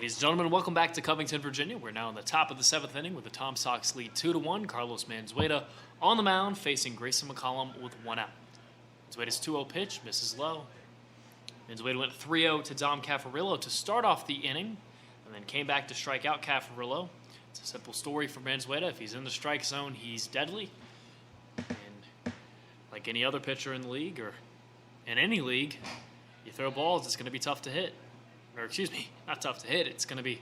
Ladies and gentlemen, welcome back to Covington, Virginia. We're now in the top of the 7th inning with the Tom Sox lead 2-1. Carlos Manzueta on the mound facing Grayson McCollum with 1 out. Manzueta's 2-0 pitch misses low. Manzueta went 3-0 to Dom Caffarillo to start off the inning and then came back to strike out Caffarillo. It's a simple story for Manzueta. If he's in the strike zone, he's deadly. And like any other pitcher in the league or in any league, you throw balls, it's going to be tough to hit. Or excuse me, not tough to hit. It's going to be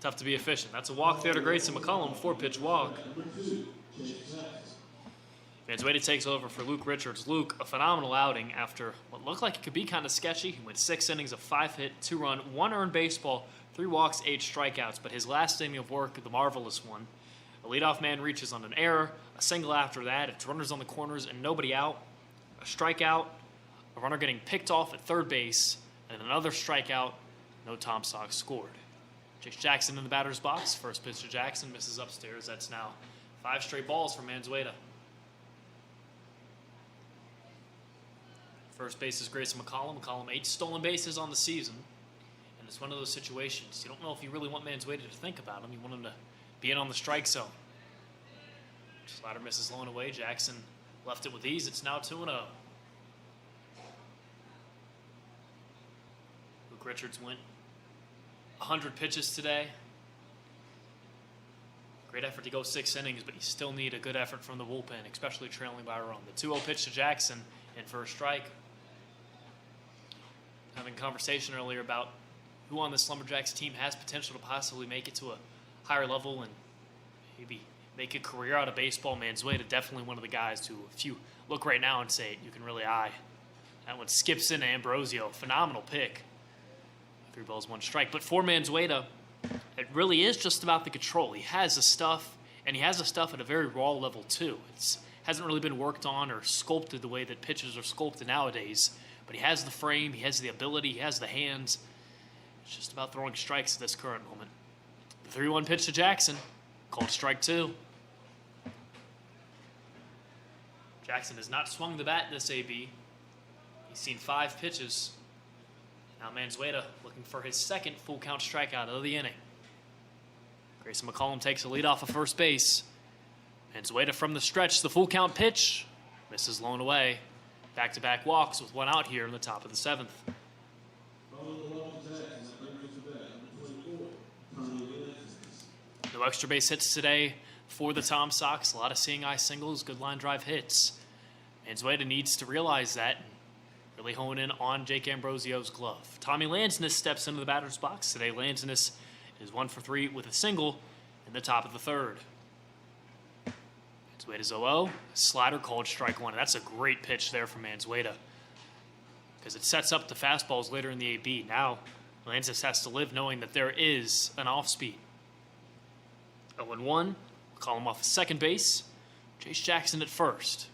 tough to be efficient. That's a walk there to Grayson McCollum, 4-pitch walk. Manzueta takes over for Luke Richards. Luke, a phenomenal outing after what looked like it could be kind of sketchy. He went 6 innings of 5-hit, 2-run, 1 earned baseball, 3 walks, 8 strikeouts. But his last inning of work, the marvelous one. A leadoff man reaches on an error, a single after that, it's runners on the corners and nobody out, a strikeout, a runner getting picked off at third base, and another strikeout. No Tom Sox scored. Chase Jackson in the batter's box. First pitch to Jackson, misses upstairs. That's now 5 straight balls for Manzueta. First base is Grayson McCollum. McCollum 8 stolen bases on the season. And it's one of those situations. You don't know if you really want Manzueta to think about him. You want him to be in on the strike zone. Slider misses low and away. Jackson left it with ease. It's now 2-0. Luke Richards went 100 pitches today. Great effort to go 6 innings, but you still need a good effort from the bullpen, especially trailing by a run. The 2-0 pitch to Jackson and first strike. Having a conversation earlier about who on this Lumberjacks team has potential to possibly make it to a higher level and maybe make a career out of baseball. Manzueta, definitely one of the guys who, if you look right now and say it, you can really eye. That one skips into Ambrosio. Phenomenal pick. 3 balls, 1 strike. But for Manzueta, it really is just about the control. He has the stuff, and he has the stuff at a very raw level too. It hasn't really been worked on or sculpted the way that pitchers are sculpted nowadays. But he has the frame, he has the ability, he has the hands. It's just about throwing strikes at this current moment. The 3-1 pitch to Jackson, called strike 2. Jackson has not swung the bat in this AB. He's seen 5 pitches. Now Manzueta looking for his second full count strikeout of the inning. Grayson McCollum takes a lead off of first base. Manzueta from the stretch, the full count pitch. Misses low and away. Back-to-back walks with 1 out here in the top of the 7th. No extra base hits today for the Tom Sox. A lot of seeing eye singles, good line drive hits. Manzueta needs to realize that. Really hone in on Jake Ambrosio's glove. Tommy Lansness steps into the batter's box. Today, Lansness is 1 for 3 with a single in the top of the 3rd. Manzueta's 0-0. Slider called strike 1. That's a great pitch there from Manzueta because it sets up the fastballs later in the AB. Now, Lansness has to live knowing that there is an off-speed. 0-1. Call him off second base. Chase Jackson at first.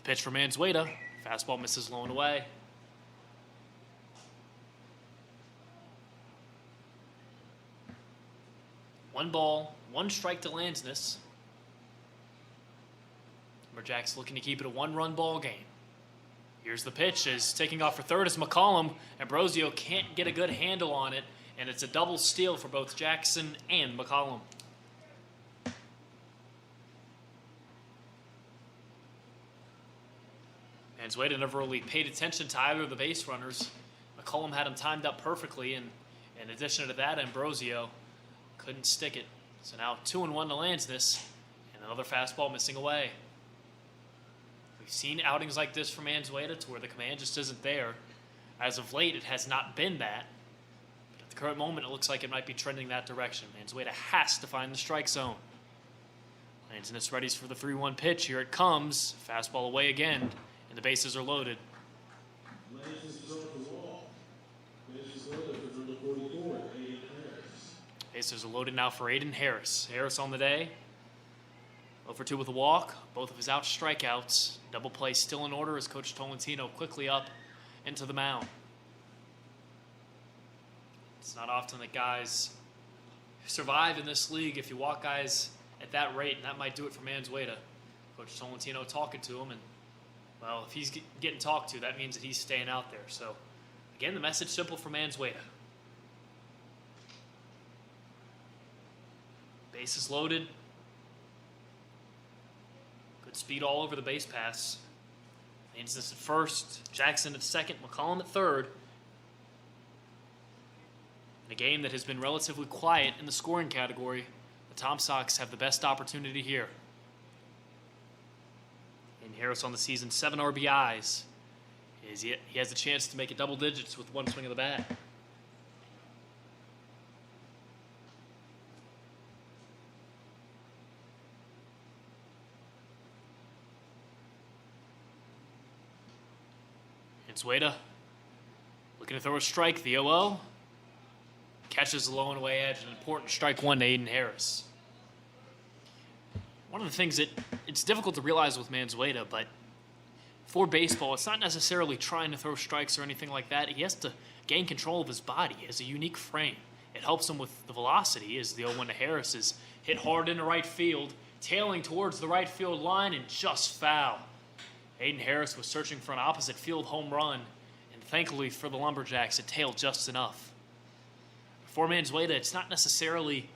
Pitch for Manzueta. Fastball misses low and away. One ball, 1 strike to Lansness. Lumberjacks looking to keep it a 1-run ball game. Here's the pitch, is taking off for third as McCollum. Ambrosio can't get a good handle on it, and it's a double steal for both Jackson and McCollum. Manzueta never really paid attention to either of the base runners. McCollum had him timed up perfectly, and in addition to that, Ambrosio couldn't stick it. So now 2-1 to Lansness, and another fastball missing away. We've seen outings like this from Manzueta to where the command just isn't there. As of late, it has not been that. But at the current moment, it looks like it might be trending that direction. Manzueta has to find the strike zone. Lansness readies for the 3-1 pitch. Here it comes. Fastball away again. And the bases are loaded. Bases are loaded now for Aiden Harris. Harris on the day. 0 for 2 with a walk. Both of his out strikeouts. Double play still in order as Coach Tolentino quickly up into the mound. It's not often that guys survive in this league if you walk guys at that rate, and that might do it for Manzueta. Coach Tolentino talking to him, and well, if he's getting talked to, that means that he's staying out there. So, again, the message simple for Manzueta. Bases loaded. Good speed all over the base pass. Lanes this at first. Jackson at second. McCollum at third. In a game that has been relatively quiet in the scoring category, the Tom Sox have the best opportunity here. And Harris on the season, 7 RBIs. He has a chance to make it double digits with one swing of the bat. Zueda looking to throw a strike. The 0-0 catches the low and away edge. An important strike one to Aiden Harris. One of the things that it's difficult to realize with Manzueta, but for baseball, it's not necessarily trying to throw strikes or anything like that. He has to gain control of his body. He has a unique frame. It helps him with the velocity as the 0-1 to Harris is hit hard into right field, tailing towards the right field line and just foul. Aiden Harris was searching for an opposite field home run, and thankfully for the Lumberjacks, it tailed just enough. For Manzueta, it's not necessarily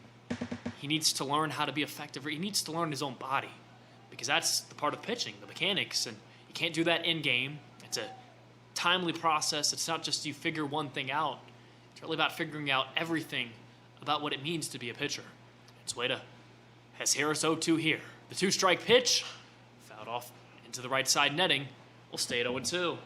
he needs to learn how to be effective, or he needs to learn his own body, because that's the part of pitching, the mechanics, and you can't do that in-game. It's a timely process. It's not just you figure one thing out. It's really about figuring out everything about what it means to be a pitcher. Manzueta has Harris 0-2 here. The 2-strike pitch, fouled off into the right side netting, will stay at 0-2.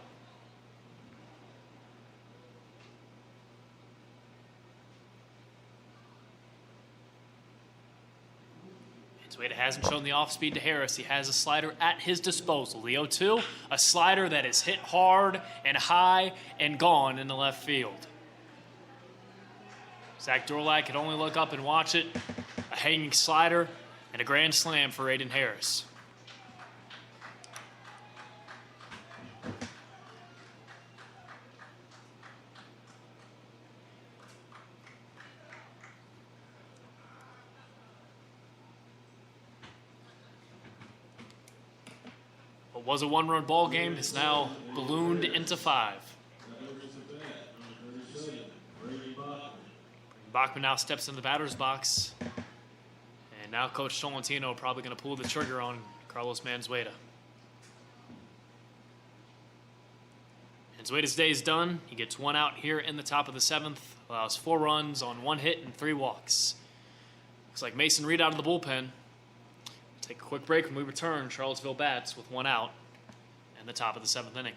Manzueta hasn't shown the off-speed to Harris. He has a slider at his disposal. The 0-2, a slider that is hit hard and high and gone in the left field. Zach Dorlack could only look up and watch it. A hanging slider and a grand slam for Aiden Harris. What was a one-run ball game has now ballooned into 5. Bachman now steps in the batter's box. And now Coach Tolentino probably going to pull the trigger on Carlos Manzueta. Manzueta's day is done. He gets 1 out here in the top of the 7th. Allows 4 runs on 1 hit and 3 walks. Looks like Mason Reed out of the bullpen. Take a quick break when we return. Charlottesville bats with 1 out in the top of the 7th inning.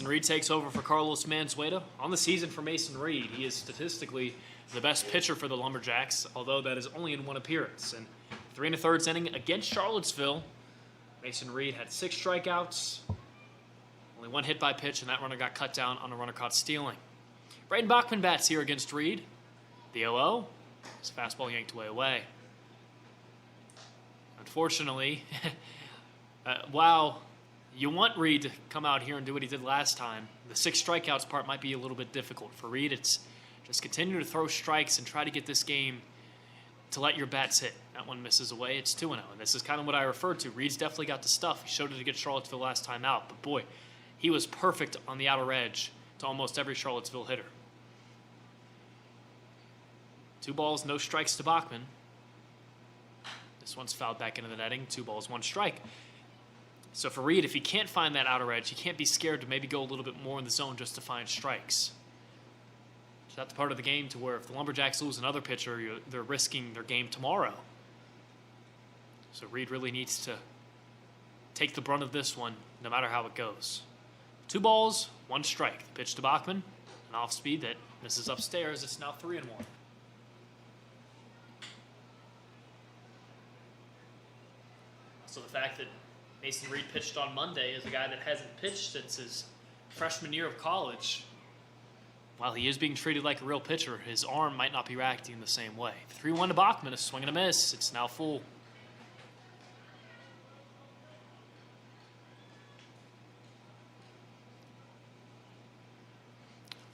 Mason Reed takes over for Carlos Manzueta. On the season for Mason Reed, he is statistically the best pitcher for the Lumberjacks, although that is only in one appearance. And 3 1/3 inning against Charlottesville, Mason Reed had 6 strikeouts, only 1 hit by pitch, and that runner got cut down on a runner caught stealing. Braden Bachman bats here against Reed. The 0-0, his fastball yanked away. Unfortunately, while you want Reed to come out here and do what he did last time, the 6 strikeouts part might be a little bit difficult. For Reed, it's just continue to throw strikes and try to get this game to let your bats hit. That one misses away. It's 2-0. And this is kind of what I referred to. Reed's definitely got the stuff. He showed it against Charlottesville last time out. But boy, he was perfect on the outer edge to almost every Charlottesville hitter. 2 balls, no strikes to Bachman. This one's fouled back into the netting. 2 balls, 1 strike. So for Reed, if he can't find that outer edge, he can't be scared to maybe go a little bit more in the zone just to find strikes. So that's part of the game to where if the Lumberjacks lose another pitcher, they're risking their game tomorrow. So Reed really needs to take the brunt of this one, no matter how it goes. 2 balls, 1 strike. The pitch to Bachman, an off speed that misses upstairs. It's now 3-1. So the fact that Mason Reed pitched on Monday is a guy that hasn't pitched since his freshman year of college. While he is being treated like a real pitcher, his arm might not be reacting the same way. 3-1 to Bachman, a swing and a miss. It's now full.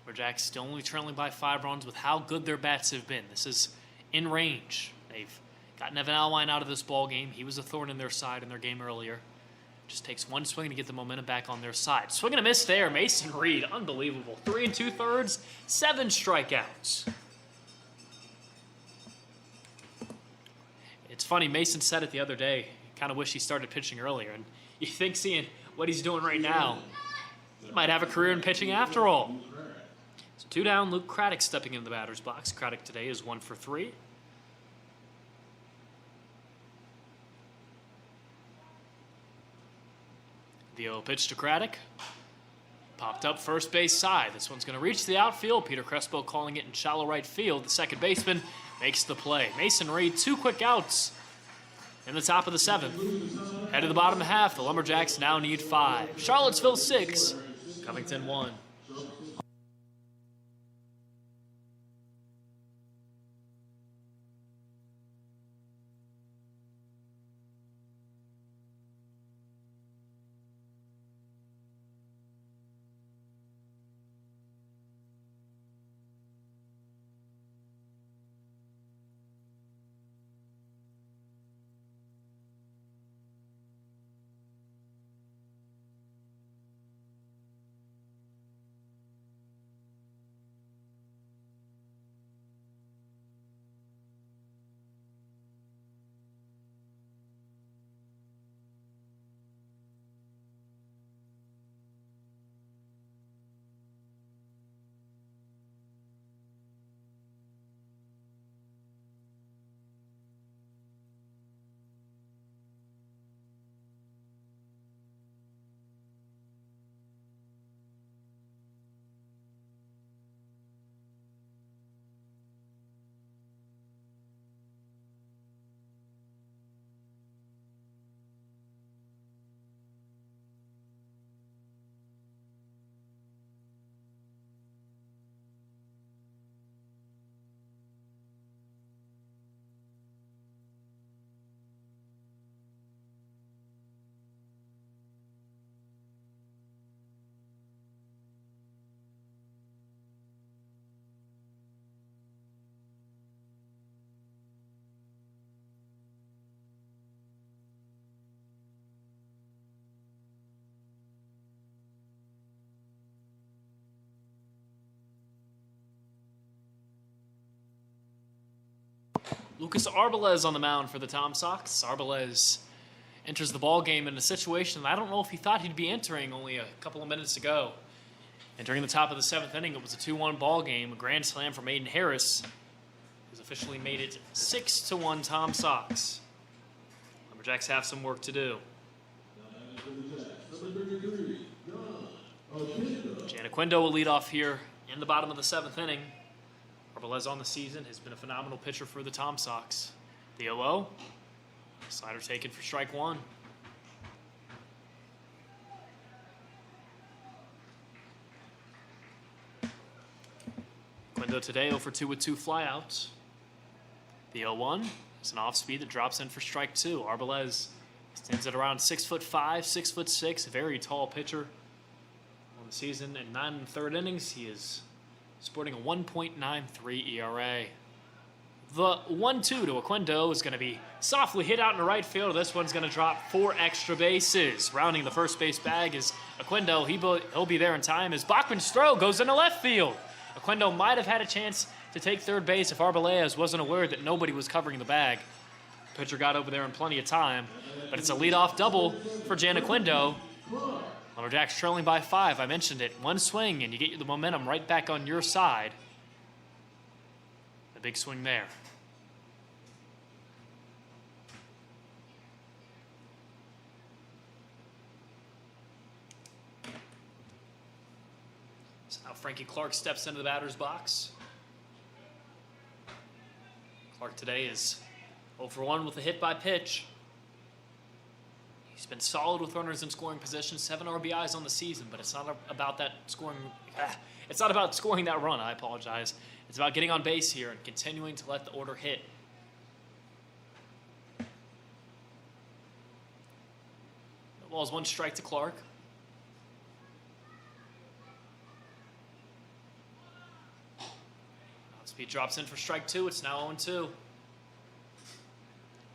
Lumberjacks still only trailing by 5 runs with how good their bats have been. This is in range. They've gotten Evan Alwine out of this ball game. He was a thorn in their side in their game earlier. Just takes 1 swing to get the momentum back on their side. Swing and a miss there. Mason Reed, unbelievable. 3 2/3, 7 strikeouts. It's funny, Mason said it the other day. Kind of wish he started pitching earlier. And you think seeing what he's doing right now, he might have a career in pitching after all. So 2 down, Luke Craddock stepping into the batter's box. Craddock today is 1 for 3. The 0 pitch to Craddock. Popped up first base side. This one's going to reach the outfield. Peter Crespo calling it in shallow right field. The second baseman makes the play. Mason Reed, 2 quick outs in the top of the 7th. Head of the bottom half. The Lumberjacks now need 5. Charlottesville 6. Covington 1. Lucas Arbalez on the mound for the Tom Sox. Arbalez enters the ball game in a situation that I don't know if he thought he'd be entering only a couple of minutes ago. And during the top of the 7th inning, it was a 2-1 ball game. A grand slam from Aiden Harris has officially made it 6-1 Tom Sox. Lumberjacks have some work to do. Oquendo will lead off here in the bottom of the 7th inning. Arbeles on the season has been a phenomenal pitcher for the Tom Sox. The 0-0. Slider taken for strike one. Oquendo today 0 for 2 with 2 flyouts. The 0-1 is an off speed that drops in for strike two. Arbeles stands at around 6'5", 6'6", a very tall pitcher on the season. In 9 1/3 innings, he is sporting a 1.93 ERA. The 1-2 to Oquendo is going to be softly hit out in the right field. This one's going to drop 4 extra bases. Rounding the first base bag is Oquendo. He'll be there in time as Bachman's throw goes into left field. Oquendo might have had a chance to take third base if Arbeles wasn't aware that nobody was covering the bag. The pitcher got over there in plenty of time, but it's a leadoff double for Jan Oquendo. Lumberjacks trailing by 5. I mentioned it. One swing and you get the momentum right back on your side. A big swing there. So now Frankie Clark steps into the batter's box. Clark today is 0 for 1 with a hit by pitch. He's been solid with runners in scoring position, 7 RBIs on the season, but it's not about that scoring. It's not about scoring that run. I apologize. It's about getting on base here and continuing to let the order hit. The ball is 1 strike to Clark. Speed drops in for strike two. It's now 0-2.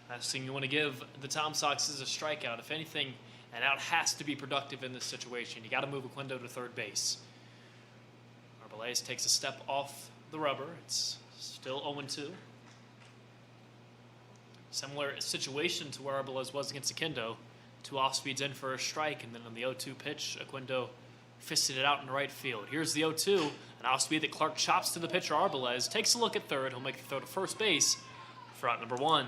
Last thing you want to give the Tom Sox is a strikeout. If anything, an out has to be productive in this situation. You got to move Oquendo to third base. Arbeles takes a step off the rubber. It's still 0-2. Similar situation to where Arbeles was against Oquendo. 2 off speeds in for a strike, and then on the 0-2 pitch, Oquendo fisted it out in the right field. Here's the 0-2, an off speed that Clark chops to the pitcher Arbeles. Takes a look at third. He'll make the throw to first base for out number 1.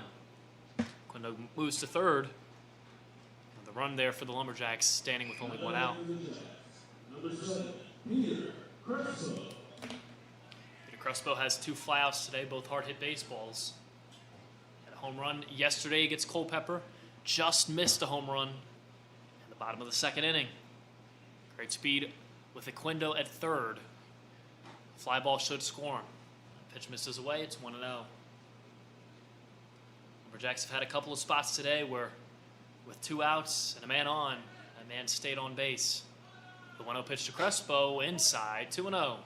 Oquendo moves to third. And the run there for the Lumberjacks, standing with only 1 out. Number 7, Peter Crespo. Peter Crespo has 2 flyouts today, both hard-hit baseballs. Had a home run yesterday against Culpeper. Just missed a home run in the bottom of the 2nd inning. Great speed with Oquendo at third. Fly ball should score him. Pitch misses away. It's 1-0. Lumberjacks have had a couple of spots today where, with 2 outs and a man on, a man stayed on base. The 1-0 pitch to Crespo inside, 2-0.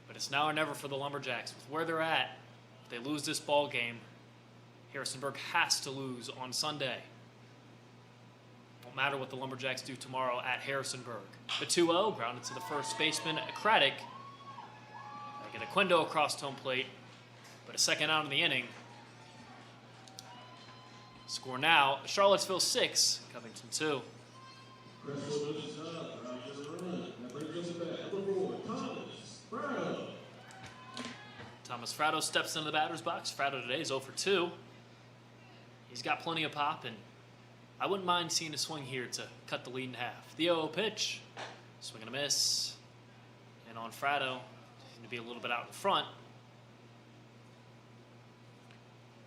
But it's now or never for the Lumberjacks. With where they're at, if they lose this ball game, Harrisonburg has to lose on Sunday. Won't matter what the Lumberjacks do tomorrow at Harrisonburg. The 2-0 grounded to the first baseman, Craddock. They get Oquendo across home plate, but a second out in the inning. Score now, Charlottesville 6, Covington 2. Thomas Fratto steps into the batter's box. Fratto today is 0 for 2. He's got plenty of pop, and I wouldn't mind seeing a swing here to cut the lead in half. The 0-0 pitch, swing and a miss. And on Fratto, seemed to be a little bit out in front.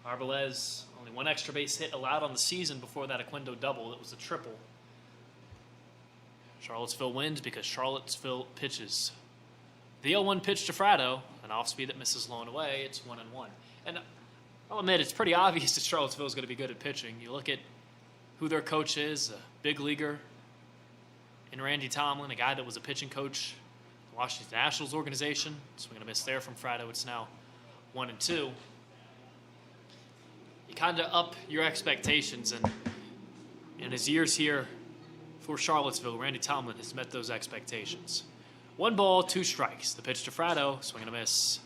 Arbeles, only 1 extra base hit allowed on the season before that Oquendo double. It was a triple. Charlottesville wins because Charlottesville pitches. The 0-1 pitch to Fratto, an off speed that misses low and away. It's 1-1. And I'll admit, it's pretty obvious that Charlottesville is going to be good at pitching. You look at who their coach is, a big leaguer in Randy Tomlin, a guy that was a pitching coach in the Washington Nationals organization. Swing and a miss there from Fratto. It's now 1-2. You kind of up your expectations, and in his years here for Charlottesville, Randy Tomlin has met those expectations. 1 ball, 2 strikes. The pitch to Fratto, swing and a miss.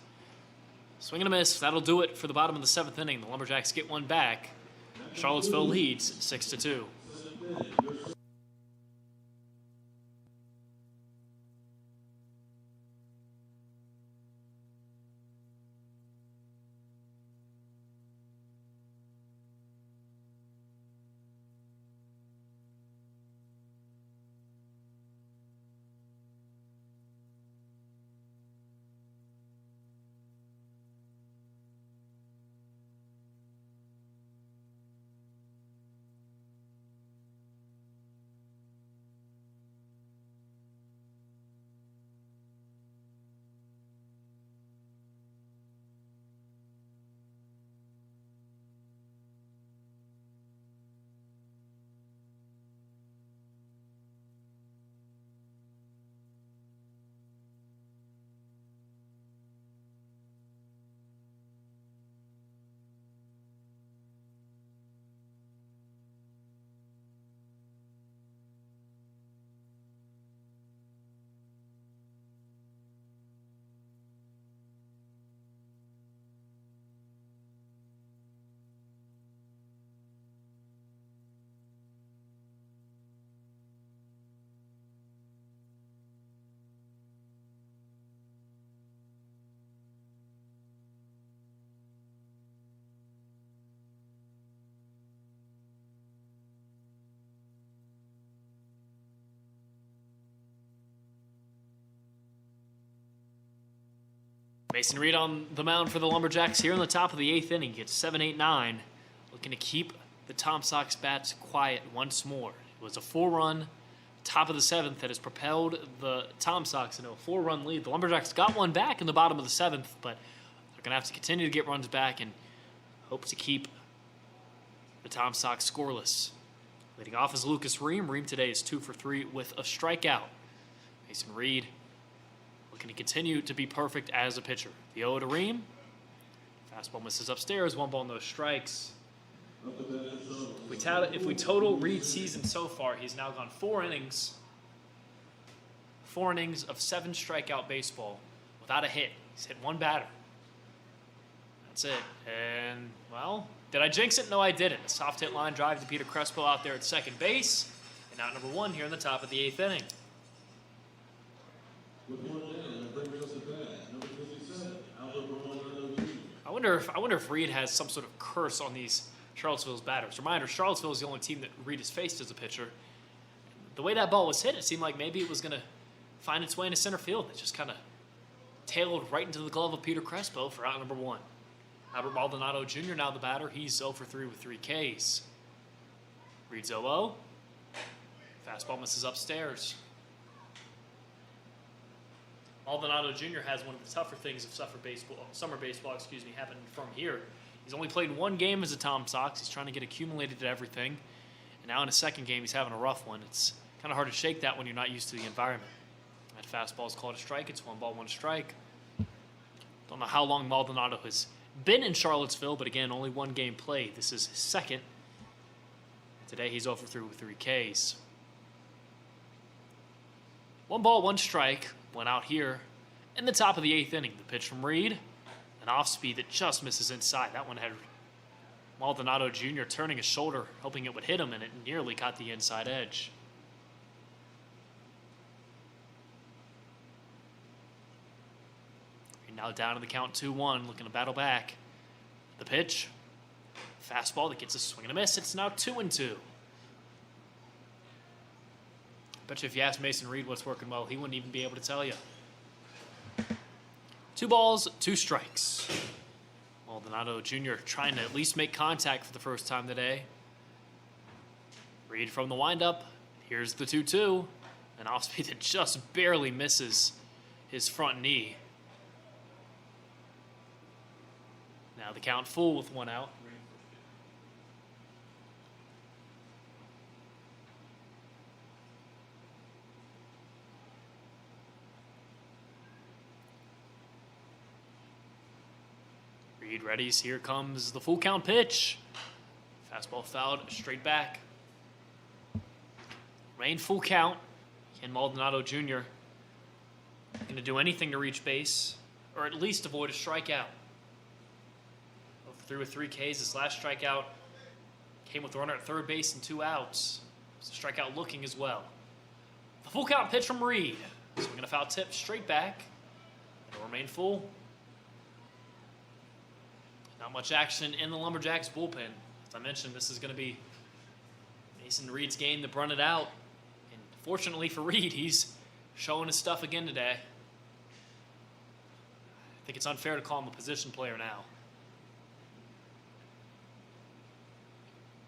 Swing and a miss. That'll do it for the bottom of the 7th inning. The Lumberjacks get 1 back. Charlottesville leads 6-2. Mason Reed on the mound for the Lumberjacks here in the top of the 8th inning. Gets 7-8-9. Looking to keep the Tom Sox bats quiet once more. It was a 4-run top of the 7th that has propelled the Tom Sox into a 4-run lead. The Lumberjacks got one back in the bottom of the 7th, but they're going to have to continue to get runs back and hope to keep the Tom Sox scoreless. Leading off is Lucas Ream. Ream today is 2 for 3 with a strikeout. Mason Reed looking to continue to be perfect as a pitcher. The 0 to Ream. Fastball misses upstairs. 1 ball, no strikes. If we total Reed's season so far, he's now gone 4 innings. 4 innings of 7 strikeout baseball without a hit. He's hit 1 batter. That's it. And, well, did I jinx it? No, I didn't. A soft hit line drive to Peter Crespo out there at second base. And out number 1 here in the top of the 8th inning. With 1 down, that brings us to bat. Number 57, Albert Romano. I wonder if Reed has some sort of curse on these Charlottesville's batters. Reminder, Charlottesville is the only team that Reed has faced as a pitcher. The way that ball was hit, it seemed like maybe it was going to find its way into center field. It just kind of tailed right into the glove of Peter Crespo for out number 1. Albert Maldonado Jr. now the batter. He's 0 for 3 with 3 Ks. Reed's 0-0. Fastball misses upstairs. Maldonado Jr. has one of the tougher things of summer baseball, happen from here. He's only played 1 game as a Tom Sox. He's trying to get accumulated to everything. And now in his 2nd game, he's having a rough one. It's kind of hard to shake that when you're not used to the environment. That fastball is called a strike. It's 1 ball, 1 strike. Don't know how long Maldonado has been in Charlottesville, but again, only 1 game played. This is his 2nd. Today, he's 0 for 3 with 3 Ks. 1 ball, 1 strike. Went out here in the top of the 8th inning. The pitch from Reed. An off-speed that just misses inside. That one had Maldonado Jr. turning his shoulder, hoping it would hit him, and it nearly caught the inside edge. And now down to the count 2-1, looking to battle back. The pitch. Fastball that gets a swing and a miss. It's now 2-2. Bet you if you ask Mason Reed what's working well, he wouldn't even be able to tell you. 2 balls, 2 strikes. Maldonado Jr. trying to at least make contact for the first time today. Reed from the windup. Here's the 2-2. An off-speed that just barely misses his front knee. Now the count full with 1 out. Reed readies. Here comes the full count pitch. Fastball fouled straight back. Rain full count. Can Maldonado Jr. going to do anything to reach base or at least avoid a strikeout? 3 with 3 Ks. His last strikeout came with a runner at third base and 2 outs. It's a strikeout looking as well. The full count pitch from Reed. Swinging a foul tip straight back. It'll remain full. Not much action in the Lumberjacks bullpen. As I mentioned, this is going to be Mason Reed's game to run it out. And fortunately for Reed, he's showing his stuff again today. I think it's unfair to call him a position player now.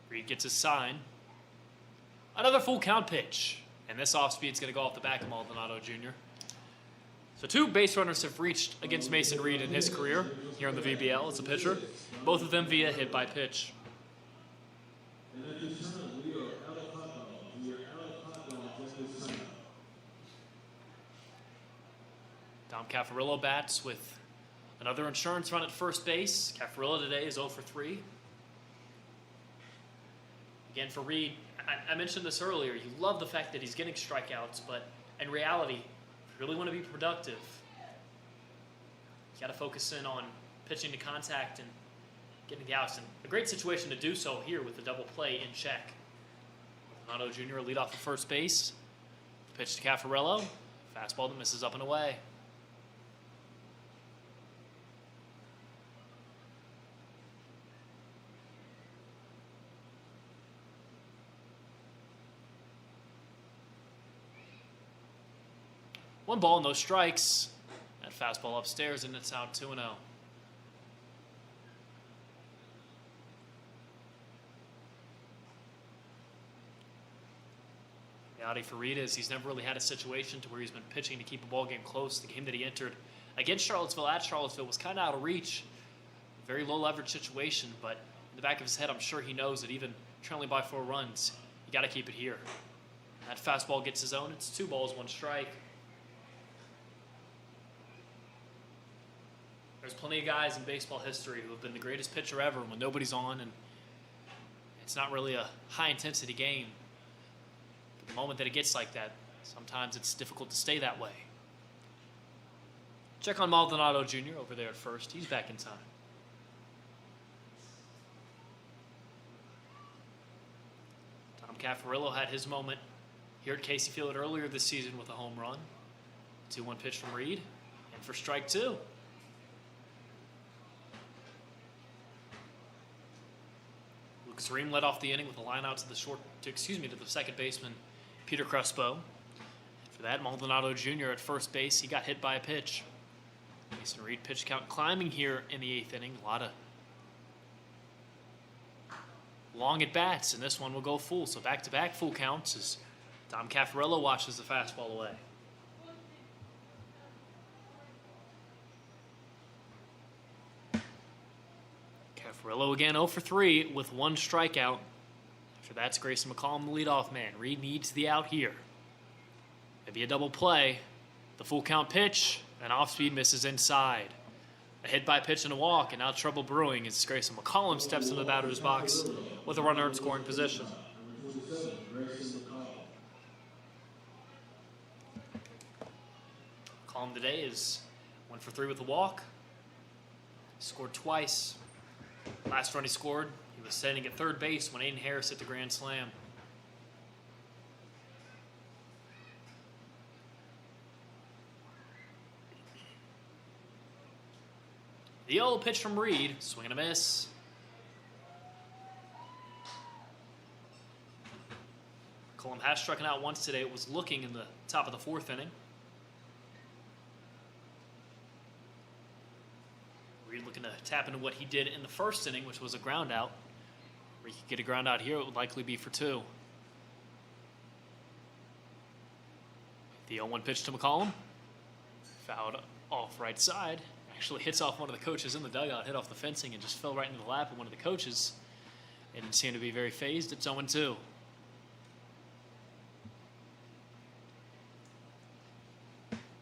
Reed gets his sign. Another full count pitch. And this off-speed is going to go off the back of Maldonado Jr. So 2 base runners have reached against Mason Reed in his career here in the VBL as a pitcher. Both of them via hit by pitch. And at this time, we are out of hot dogs. We are out of hot dogs at this time. Dom Caffarillo bats with another insurance run at first base. Caffarillo today is 0 for 3. Again, for Reed, I mentioned this earlier. You love the fact that he's getting strikeouts, but in reality, if you really want to be productive, you got to focus in on pitching to contact and getting the outs. And a great situation to do so here with the double play in check. Maldonado Jr. lead off at first base. Pitch to Caffarillo. Fastball that misses up and away. One ball, no strikes. That fastball upstairs, and it's out 2-0. Reality for Reed is he's never really had a situation to where he's been pitching to keep a ball game close. The game that he entered against Charlottesville at Charlottesville was kind of out of reach. Very low leverage situation, but in the back of his head, I'm sure he knows that even trailing by 4 runs, you got to keep it here. That fastball gets his own. It's 2 balls, 1 strike. There's plenty of guys in baseball history who have been the greatest pitcher ever when nobody's on, and it's not really a high-intensity game. But the moment that it gets like that, sometimes it's difficult to stay that way. Check on Maldonado Jr. over there at first. He's back in time. Tom Caffarillo had his moment here at Casey Field earlier this season with a home run. 2-1 pitch from Reed, and for strike 2. Lucas Ream led off the inning with a line out to the second baseman, Peter Crespo. And for that, Maldonado Jr. at first base, he got hit by a pitch. Mason Reed pitch count climbing here in the 8th inning. A lot of long at bats, and this one will go full. So back-to-back full counts as Tom Caffarillo watches the fastball away. Caffarillo again 0 for 3 with 1 strikeout. After that's Grayson McCollum, the leadoff man. Reed needs the out here. Maybe a double play. The full count pitch, and off-speed misses inside. A hit by pitch and a walk, and now trouble brewing as Grayson McCollum steps into the batter's box with a runner in scoring position. McCollum today is 1 for 3 with a walk. Scored twice. Last run he scored, he was standing at third base when Aiden Harris hit the grand slam. The 0 pitch from Reed, swing and a miss. McCollum has struck out once today. It was looking in the top of the 4th inning. Reed looking to tap into what he did in the 1st inning, which was a ground out. Where he could get a ground out here, it would likely be for 2. The 0-1 pitch to McCollum. Fouled off right side. Actually hits off one of the coaches in the dugout, hit off the fencing, and just fell right into the lap of one of the coaches. It didn't seem to be very phased. It's 0-2.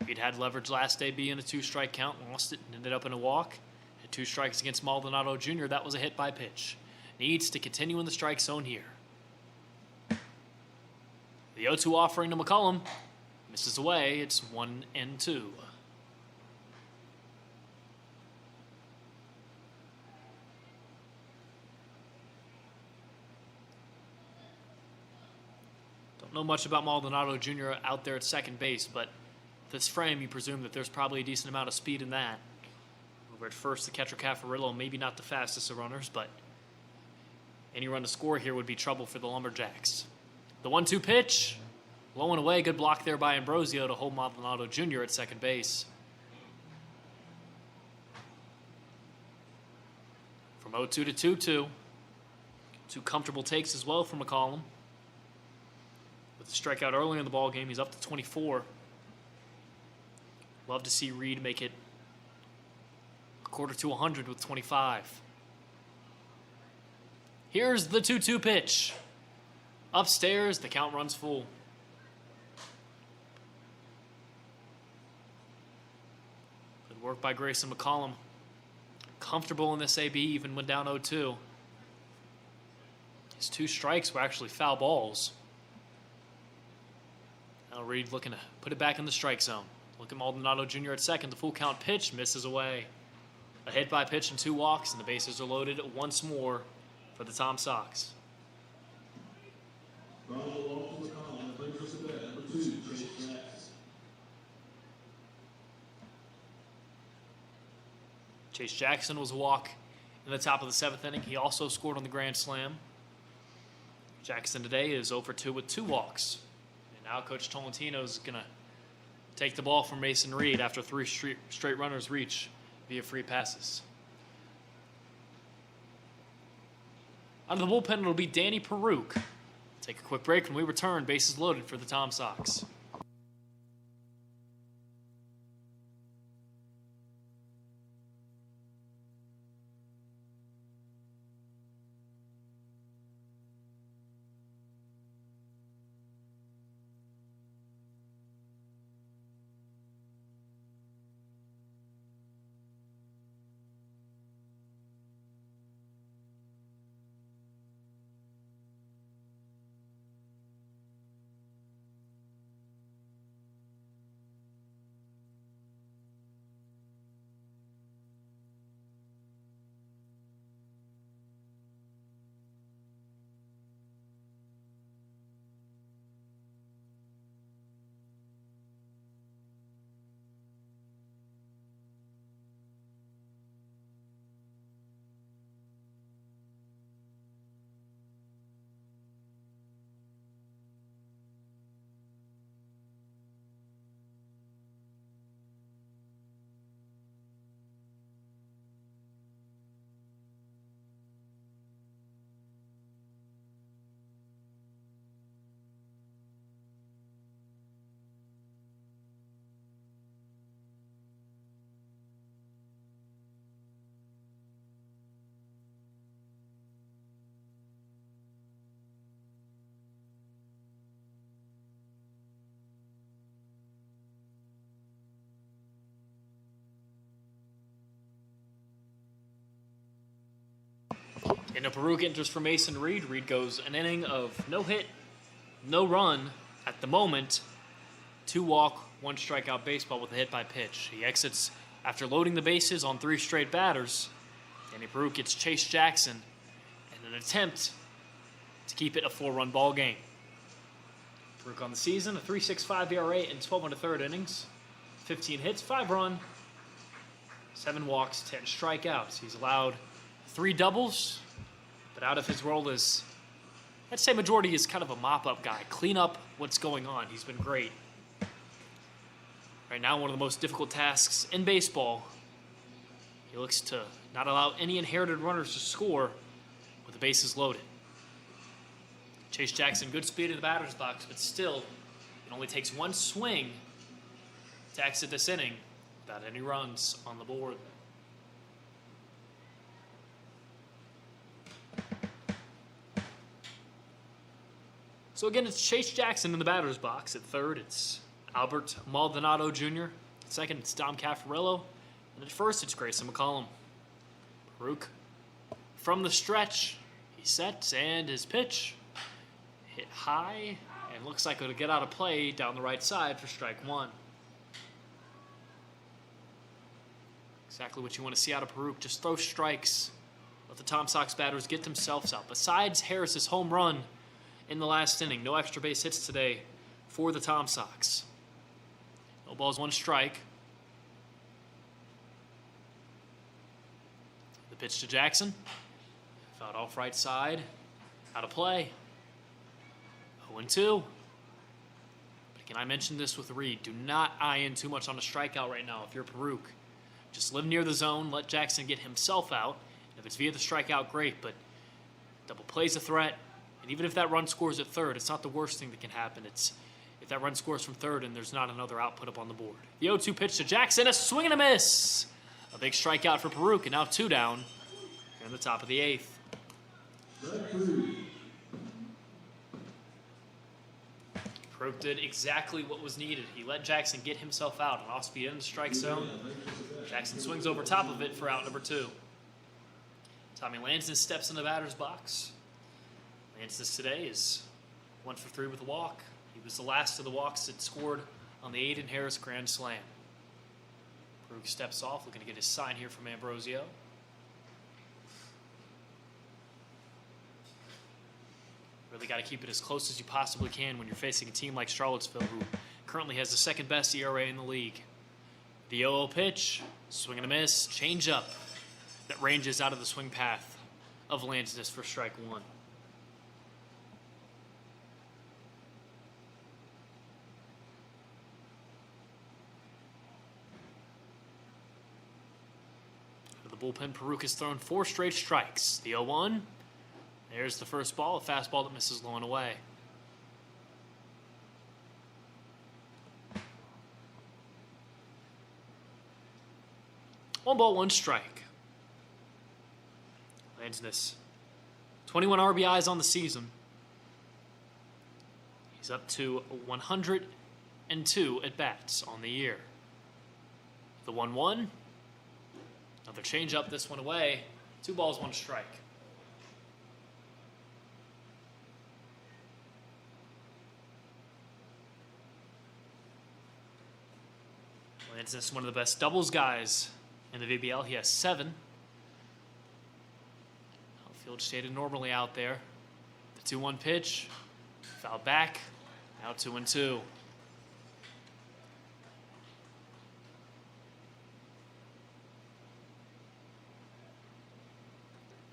Reed had leverage last day being a 2-strike count, lost it, and ended up in a walk. Had 2 strikes against Maldonado Jr. That was a hit by pitch. Needs to continue in the strike zone here. The 0-2 offering to McCollum. Misses away. It's 1-2. Don't know much about Maldonado Jr. out there at second base, but this frame, you presume that there's probably a decent amount of speed in that. Over at first, the catcher Caffarillo, maybe not the fastest of runners, but any run to score here would be trouble for the Lumberjacks. The 1-2 pitch, low and away, good block there by Ambrosio to hold Maldonado Jr. at second base. From 0-2 to 2-2, 2 comfortable takes as well from McCollum. With a strikeout earlier in the ball game, he's up to 24. Love to see Reed make it a quarter to 100 with 25. Here's the 2-2 pitch. Upstairs, the count runs full. Good work by Grayson McCollum. Comfortable in this AB, even when down 0-2. His 2 strikes were actually foul balls. Now Reed looking to put it back in the strike zone. Look at Maldonado Jr. at second. The full count pitch misses away. A hit by pitch and 2 walks, and the bases are loaded once more for the Tom Sox. Chase Jackson was a walk in the top of the 7th inning. He also scored on the grand slam. Jackson today is 0 for 2 with 2 walks. And now Coach Tolentino is going to take the ball from Mason Reed after 3 straight runners reach via free passes. Out of the bullpen, it'll be Danny Peruke. Take a quick break. When we return, bases loaded for the Tom Sox. And a Peruke enters for Mason Reed. Reed goes an inning of no hit, no run at the moment. 2 walk, 1 strikeout baseball with a hit by pitch. He exits after loading the bases on 3 straight batters. Danny Peruke gets Chase Jackson in an attempt to keep it a 4-run ball game. Peruke on the season, a 3.65 ERA in 12 1/3 innings. 15 hits, 5 run, 7 walks, 10 strikeouts. He's allowed 3 doubles, but out of his role as, I'd say majority is kind of a mop-up guy. Clean up what's going on. He's been great. Right now, one of the most difficult tasks in baseball. He looks to not allow any inherited runners to score with the bases loaded. Chase Jackson, good speed in the batter's box, but still, it only takes 1 swing to exit this inning without any runs on the board. So again, it's Chase Jackson in the batter's box. At third, it's Albert Maldonado Jr. At second, it's Dom Caffarello. And at first, it's Grayson McCollum. Peruke from the stretch. He sets, and his pitch hit high, and looks like it'll get out of play down the right side for strike 1. Exactly what you want to see out of Peruke. Just throw strikes. Let the Tom Sox batters get themselves out. Besides Harris's home run in the last inning, no extra base hits today for the Tom Sox. No balls, 1 strike. The pitch to Jackson. Fouled off right side. Out of play. 0-2. But again, I mentioned this with Reed. Do not eye in too much on a strikeout right now if you're Peruke. Just live near the zone. Let Jackson get himself out. If it's via the strikeout, great. But double play's a threat. And even if that run scores at third, it's not the worst thing that can happen. It's if that run scores from third and there's not another out put up on the board. The 0-2 pitch to Jackson. A swing and a miss. A big strikeout for Peruke. And now 2 down here in the top of the 8th. Peruke did exactly what was needed. He let Jackson get himself out. An off-speed in the strike zone. Jackson swings over top of it for out number 2. Tommy Lansden steps in the batter's box. Lansden today is 1 for 3 with a walk. He was the last of the walks that scored on the Aiden Harris Grand Slam. Peruke steps off, looking to get his sign here from Ambrosio. Really got to keep it as close as you possibly can when you're facing a team like Charlottesville, who currently has the 2nd best ERA in the league. The 0-0 pitch, swing and a miss, change up that ranges out of the swing path of Lansden for strike 1. bullpen, Peruk has thrown 4 straight strikes. The 0-1. There's the first ball, a fastball that misses low and away. One ball, one strike. Lands this. 21 RBIs on the season. He's up to 102 at-bats on the year. The 1-1. Another changeup, this one away. 2 balls, 1 strike. Lands this, one of the best doubles guys in the VBL. He has 7. Outfield shaded normally out there. The 2-1 pitch. Foul back. Now 2-2.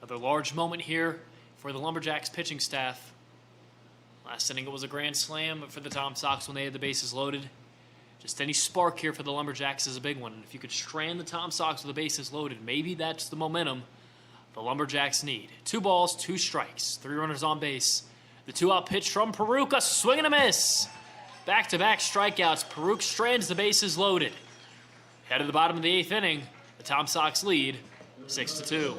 Another large moment here for the Lumberjacks pitching staff. Last inning it was a grand slam for the Tom Sox when they had the bases loaded. Just any spark here for the Lumberjacks is a big one. And if you could strand the Tom Sox with the bases loaded, maybe that's the momentum the Lumberjacks need. 2 balls, 2 strikes, 3 runners on base. The 2-out pitch from Peruk, a swing and a miss. Back-to-back strikeouts. Peruk strands the bases loaded. Head of the bottom of the 8th inning, the Tom Sox lead 6-2.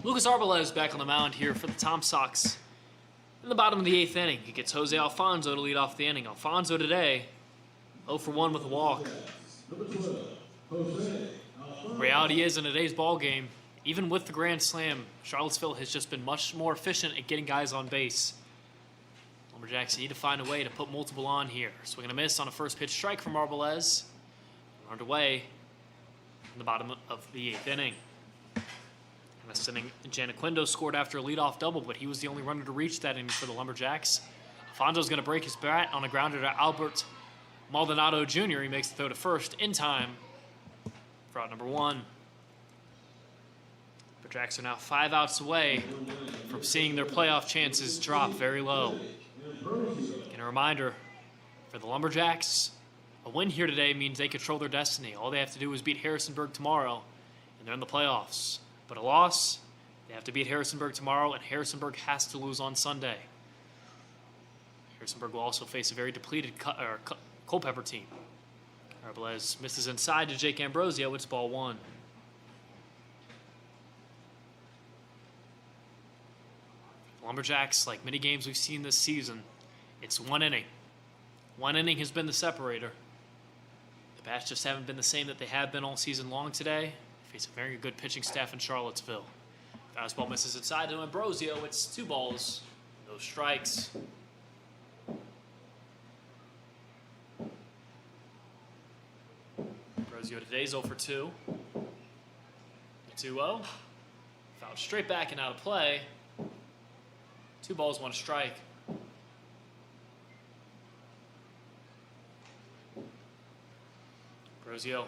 Lucas Arbolez back on the mound here for the Tom Sox. In the bottom of the 8th inning, he gets Jose Alfonso to lead off the inning. Alfonso today, 0 for 1 with a walk. Reality is, in today's ball game, even with the grand slam, Charlottesville has just been much more efficient at getting guys on base. Lumberjacks need to find a way to put multiple on here. Swing and a miss on a first pitch strike from Arbolez. Underway in the bottom of the 8th inning. This inning, Janiquindo scored after a leadoff double, but he was the only runner to reach that inning for the Lumberjacks. Alfonso's going to break his bat on a grounder to Albert Maldonado Jr. He makes the throw to first in time for out number 1. Lumberjacks are now 5 outs away from seeing their playoff chances drop very low. And a reminder for the Lumberjacks, a win here today means they control their destiny. All they have to do is beat Harrisonburg tomorrow, and they're in the playoffs. But a loss, they have to beat Harrisonburg tomorrow, and Harrisonburg has to lose on Sunday. Harrisonburg will also face a very depleted Culpeper team. Arbolez misses inside to Jake Ambrosio. It's ball 1. Lumberjacks, like many games we've seen this season, it's 1 inning. 1 inning has been the separator. The bats just haven't been the same that they have been all season long today. Face a very good pitching staff in Charlottesville. Fastball misses inside to Ambrosio. It's 2 balls, no strikes. Ambrosio today's 0 for 2. 2-0. Fouled straight back and out of play. 2 balls, 1 strike. Ambrosio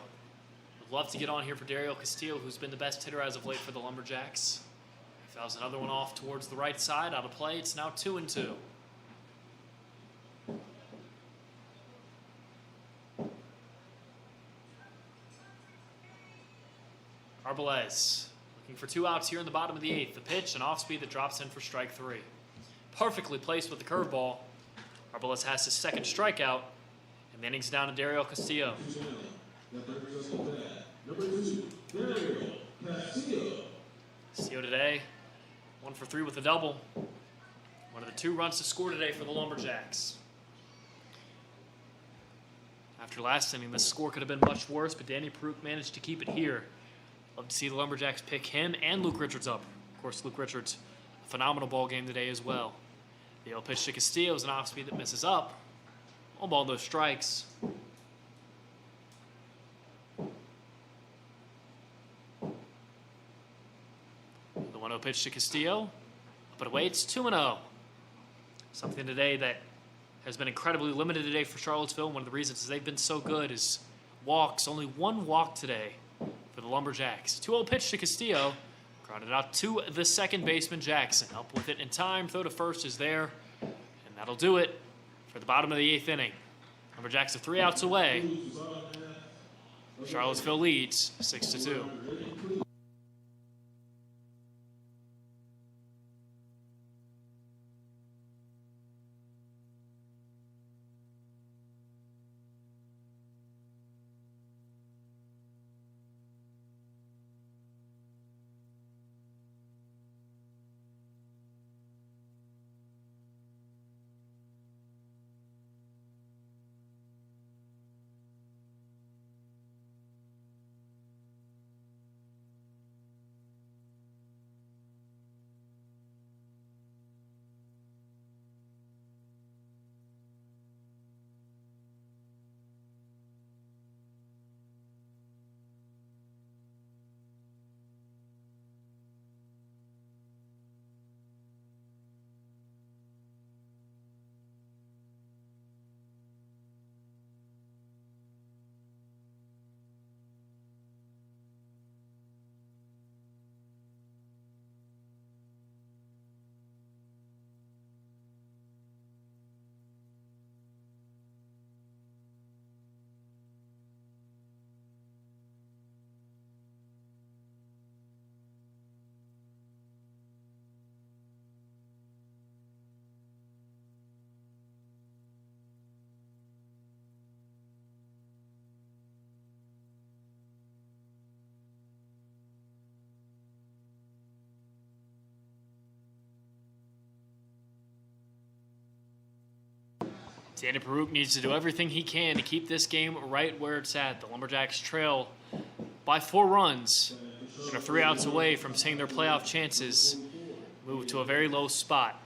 love to get on here for Dario Castillo, who's been the best hitter as of late for the Lumberjacks. He fouls another one off towards the right side, out of play. It's now 2-2. Arbalez looking for 2 outs here in the bottom of the 8th. The pitch, an off-speed that drops in for strike 3. Perfectly placed with the curveball. Arbalez has his second strikeout, and the inning's down to Dario Castillo. Castillo today, 1 for 3 with a double. One of the 2 runs to score today for the Lumberjacks. After last inning, the score could have been much worse, but Danny Peruk managed to keep it here. Love to see the Lumberjacks pick him and Luke Richards up. Of course, Luke Richards, a phenomenal ball game today as well. The 0 pitch to Castillo is an off-speed that misses up. 1 ball, no strikes. The 1-0 pitch to Castillo. Up and away, it's 2-0. Something today that has been incredibly limited today for Charlottesville. One of the reasons they've been so good is walks. Only 1 walk today for the Lumberjacks. 2-0 pitch to Castillo. Grounded out to the second baseman, Jackson. Up with it in time. Throw to first is there. And that'll do it for the bottom of the 8th inning. Lumberjacks are 3 outs away. Charlottesville leads 6-2. Danny Peruk needs to do everything he can to keep this game right where it's at. The Lumberjacks trail by 4 runs and are 3 outs away from seeing their playoff chances move to a very low spot.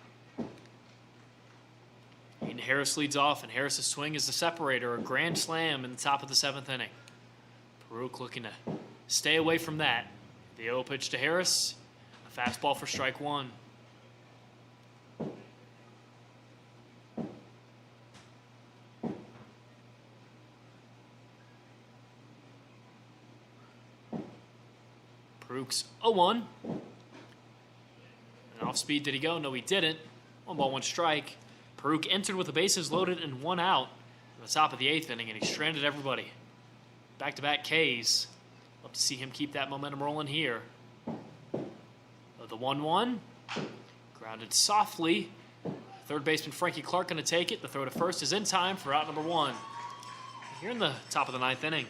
And Harris leads off, and Harris's swing is the separator, a grand slam in the top of the 7th inning. Peruk looking to stay away from that. The 0 pitch to Harris, a fastball for strike 1. Peruk's 0-1. And off speed, did he go? No, he didn't. 1 ball, 1 strike. Peruk entered with the bases loaded and 1 out at the top of the 8th inning, and he stranded everybody. Back-to-back Ks. Love to see him keep that momentum rolling here. The 1-1. Grounded softly. Third baseman Frankie Clark going to take it. The throw to first is in time for out number 1. Here in the top of the 9th inning.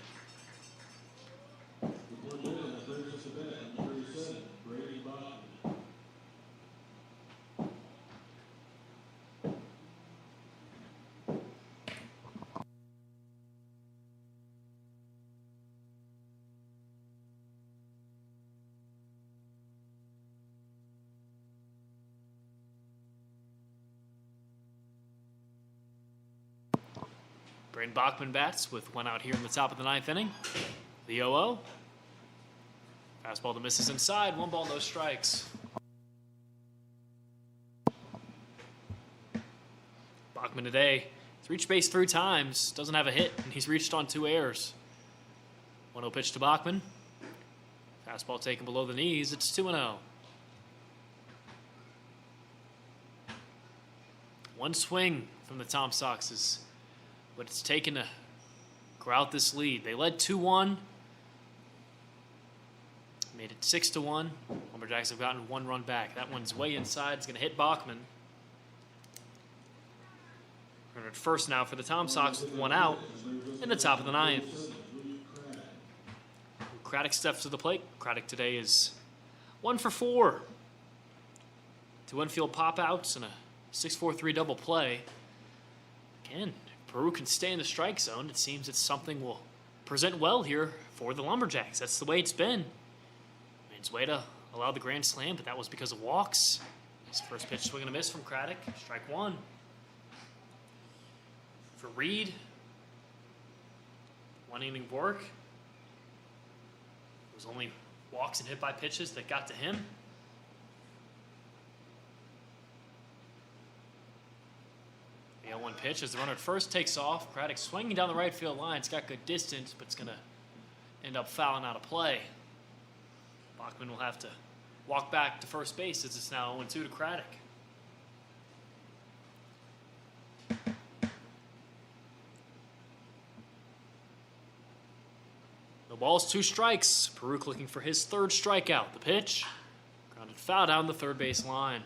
Braden Bachman bats with 1 out here in the top of the 9th inning. The 0-0. Fastball that misses inside. 1 ball, no strikes. Bachman today has reached base 3 times. Doesn't have a hit, and he's reached on 2 errors. 1-0 pitch to Bachman. Fastball taken below the knees. It's 2-0. One swing from the Tom Sox is what it's taken to grow out this lead. They led 2-1. Made it 6-1. Lumberjacks have gotten one run back. That one's way inside. It's going to hit Bachman. Runner at first now for the Tom Sox with one out in the top of the ninth. Craddock steps to the plate. Craddock today is 1 for 4. 2 infield pop-outs and a 6-4-3 double play. Again, Peru can stay in the strike zone. It seems that something will present well here for the Lumberjacks. That's the way it's been. Manzueta allowed the grand slam, but that was because of walks. His first pitch swing and a miss from Craddock. Strike one. For Reed, 1 inning work. It was only walks and hit by pitches that got to him. The 0-1 pitch as the runner at first takes off. Craddock swinging down the right field line. It's got good distance, but it's going to end up fouling out of play. Bachman will have to walk back to first base as it's now 0-2 to Craddock. No balls, 2 strikes. Peruk looking for his 3rd strikeout. The pitch, grounded foul down the third base line.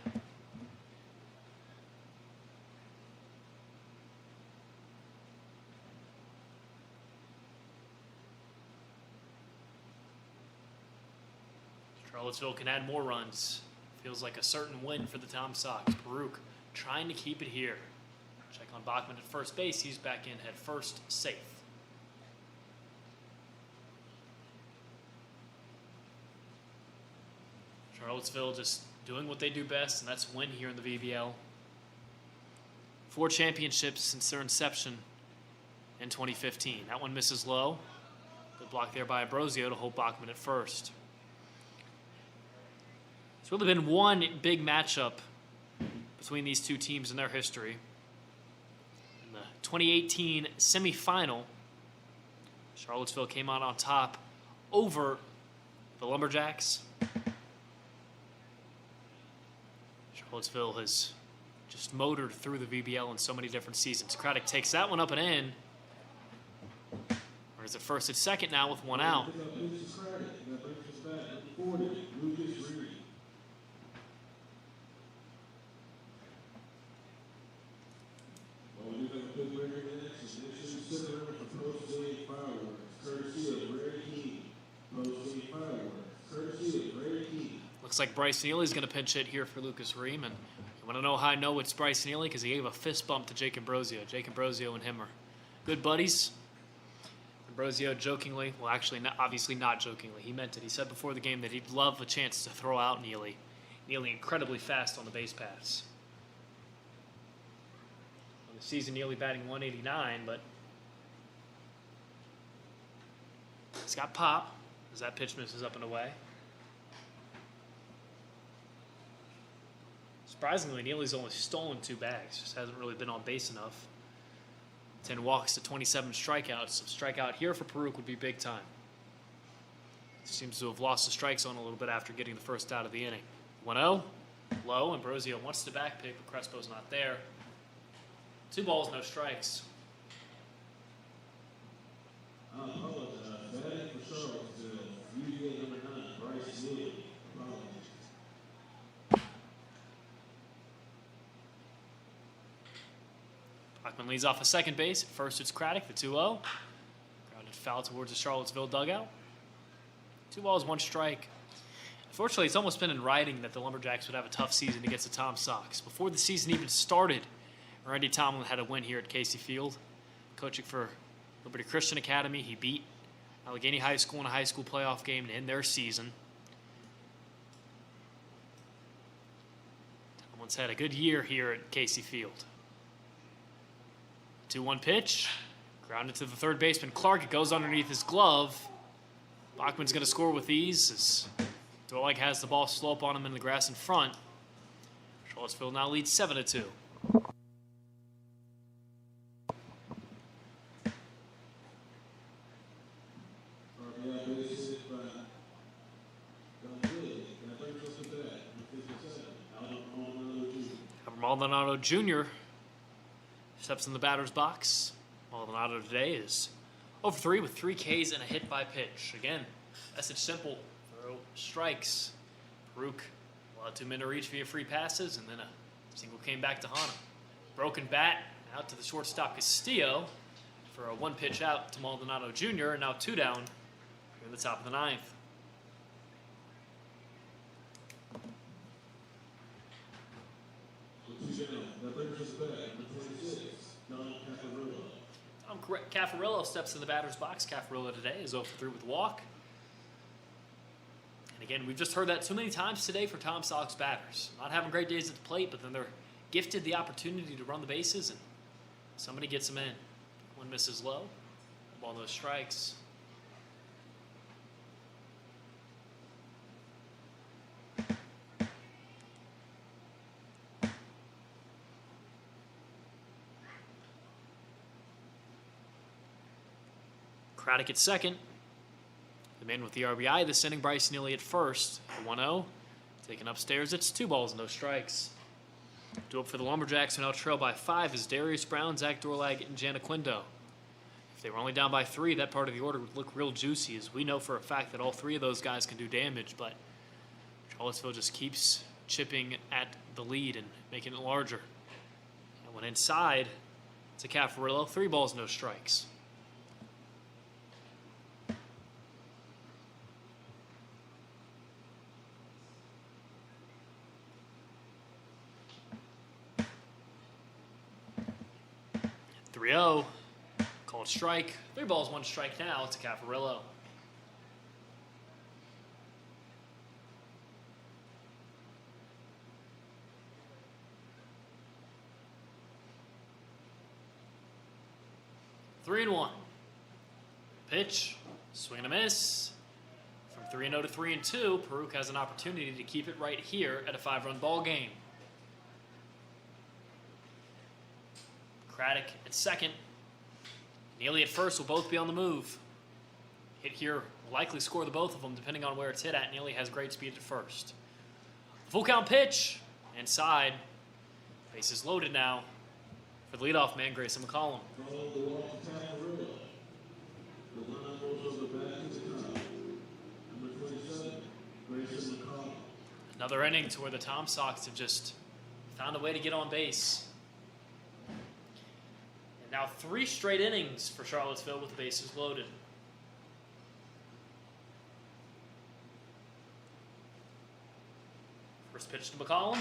Charlottesville can add more runs. Feels like a certain win for the Tom Sox. Peruk trying to keep it here. Check on Bachman at first base. He's back in head first, safe. Charlottesville just doing what they do best, and that's win here in the VBL. 4 championships since their inception in 2015. That one misses low. Good block there by Ambrosio to hold Bachman at first. It's really been one big matchup between these two teams in their history. In the 2018 semifinal, Charlottesville came out on top over the Lumberjacks. Charlottesville has just motored through the VBL in so many different seasons. Craddock takes that one up and in. Or is it first at second now with one out? Looks like Bryce Neely's going to pinch hit here for Lucas Ream. And you want to know how I know it's Bryce Neely? Because he gave a fist bump to Jake Ambrosio. Jake Ambrosio and him are good buddies. Ambrosio jokingly, well actually obviously not jokingly, he meant it. He said before the game that he'd love a chance to throw out Neely. Neely incredibly fast on the base paths. On the season, Neely batting 189, but he's got pop as that pitch misses up and away. Surprisingly, Neely's only stolen 2 bags. Just hasn't really been on base enough. 10 walks to 27 strikeouts. So strikeout here for Peruk would be big time. Seems to have lost the strike zone a little bit after getting the first out of the inning. 1-0. Low. Ambrosio wants to back pick, but Crespo's not there. 2 balls, no strikes. I apologize. Batting for Charlottesville, UVA number 9, Bryce Neely. Bachman leads off a second base. At first, it's Craddock, the 2-0. Grounded foul towards the Charlottesville dugout. 2 balls, 1 strike. Unfortunately, it's almost been in writing that the Lumberjacks would have a tough season against the Tom Sox. Before the season even started, Randy Tomlin had a win here at Casey Field. Coaching for Liberty Christian Academy, he beat Allegheny High School in a high school playoff game to end their season. Tomlin's had a good year here at Casey Field. 2-1 pitch, grounded to the third baseman Clark. It goes underneath his glove. Bachman's going to score with ease as Dorlag has the ball slow up on him in the grass in front. Charlottesville now leads 7-2. Maldonado Jr. steps in the batter's box. Maldonado today is 0 for 3 with 3 Ks and a hit by pitch. Again, message simple. Throw strikes. Farouk allowed 2 men to reach via free passes, and then a single came back to Hana. Broken bat out to the shortstop Castillo for a 1-pitch out to Maldonado Jr. And now 2 down here in the top of the 9th. Caffarillo steps in the batter's box. Caffarillo today is 0 for 3 with a walk. And again, we've just heard that too many times today for Tom Sock's batters. Not having great days at the plate, but then they're gifted the opportunity to run the bases, and somebody gets them in. One misses low. Ball no strikes. Craddock at second. The man with the RBI this inning, Bryce Neely at first. 1-0. Taken upstairs, it's 2 balls, no strikes. Due up for the Lumberjacks, who now trail by 5 is Darius Brown, Zach Dorlag, and Janaquindo. If they were only down by 3, that part of the order would look real juicy, as we know for a fact that all 3 of those guys can do damage, but Charlottesville just keeps chipping at the lead and making it larger. And when inside, it's a Caffarillo, 3 balls, no strikes. Called strike. 3 balls, 1 strike now. It's a Caffarillo. Three and 1. Pitch. Swing and a miss. From 3-0 to 3-2, Farouk has an opportunity to keep it right here at a 5-run ball game. Craddock at second. Neely at first will both be on the move. Hit here will likely score the both of them depending on where it's hit at. Neely has great speed at first. Full count pitch. Inside. Bases loaded now for the leadoff man, Grayson McCollum. Another inning to where the Tom Sox have just found a way to get on base. Now 3 straight innings for Charlottesville with the bases loaded. First pitch to McCollum.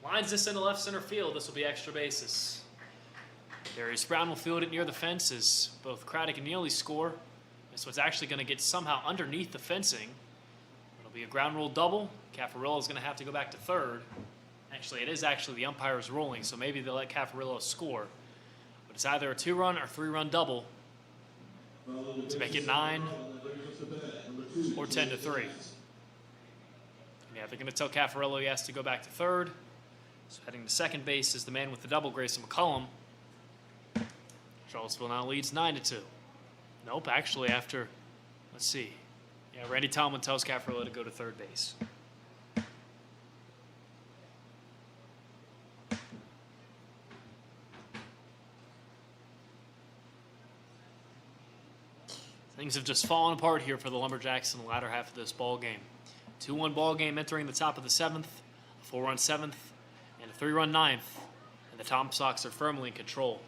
Lines this into left center field. This will be extra bases. Darius Brown will field it near the fence as both Craddock and Neely score. This one's actually going to get somehow underneath the fencing. It'll be a ground rule double. Caffarillo is going to have to go back to third. Actually, it is actually the umpire's ruling, so maybe they'll let Caffarillo score. But it's either a 2-run or 3-run double to make it 9 or 10-3. Yeah, they're going to tell Caffarillo he has to go back to third. So heading to second base is the man with the double, Grayson McCollum. Charlottesville now leads 9-2. Nope, actually after, let's see. Yeah, Randy Tomlin tells Caffarillo to go to third base. Things have just fallen apart here for the Lumberjacks in the latter half of this ball game. 2-1 ball game entering the top of the 7th, a 4-run 7th, and a 3-run 9th, and the Tom Sox are firmly in control.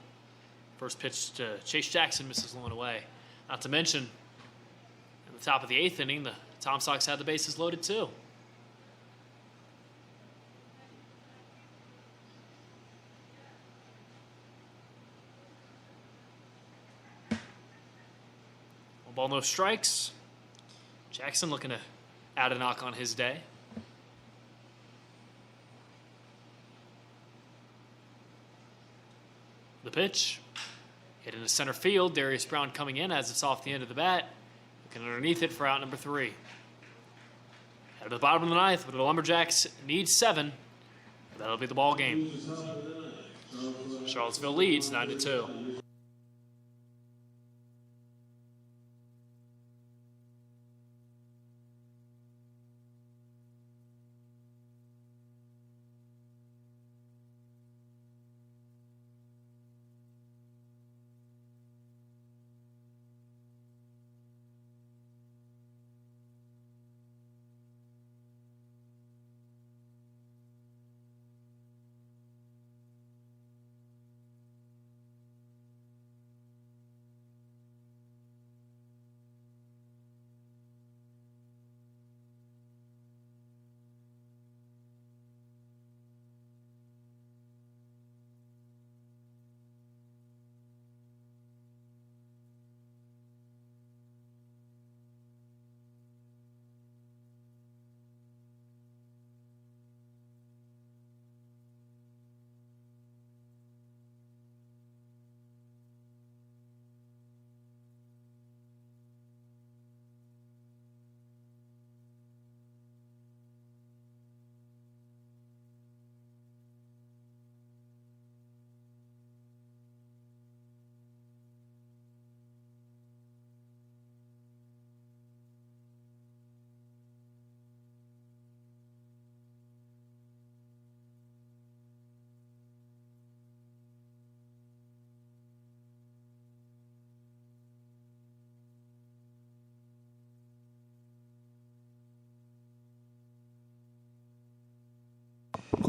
First pitch to Chase Jackson misses low and away. Not to mention, in the top of the 8th inning, the Tom Sox had the bases loaded too. Ball no strikes. Jackson looking to add a knock on his day. The pitch. Hit into center field. Darius Brown coming in as it's off the end of the bat. Looking underneath it for out number 3. Head to the bottom of the 9th, but the Lumberjacks need 7. That'll be the ball game. Charlottesville leads 9-2.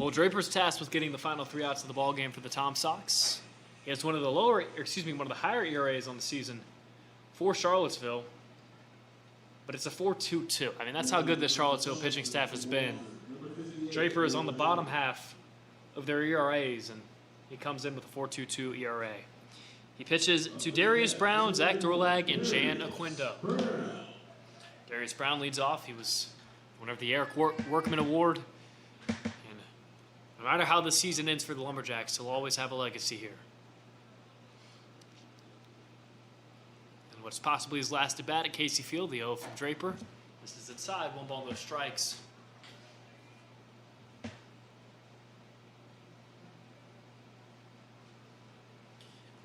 Cole Draper's tasked with getting the final 3 outs of the ball game for the Tom Sox. He has one of the higher ERAs on the season for Charlottesville, but it's a 4.22. I mean, that's how good the Charlottesville pitching staff has been. Draper is on the bottom half of their ERAs, and he comes in with a 4.22 ERA. He pitches to Darius Brown, Zach Dorlag, and Jan Aquindo. Darius Brown leads off. He was winner of the Eric Workman Award. And no matter how the season ends for the Lumberjacks, he'll always have a legacy here. And what's possibly his last at bat at Casey Field, the 0 from Draper. This is inside, 1 ball, no strikes.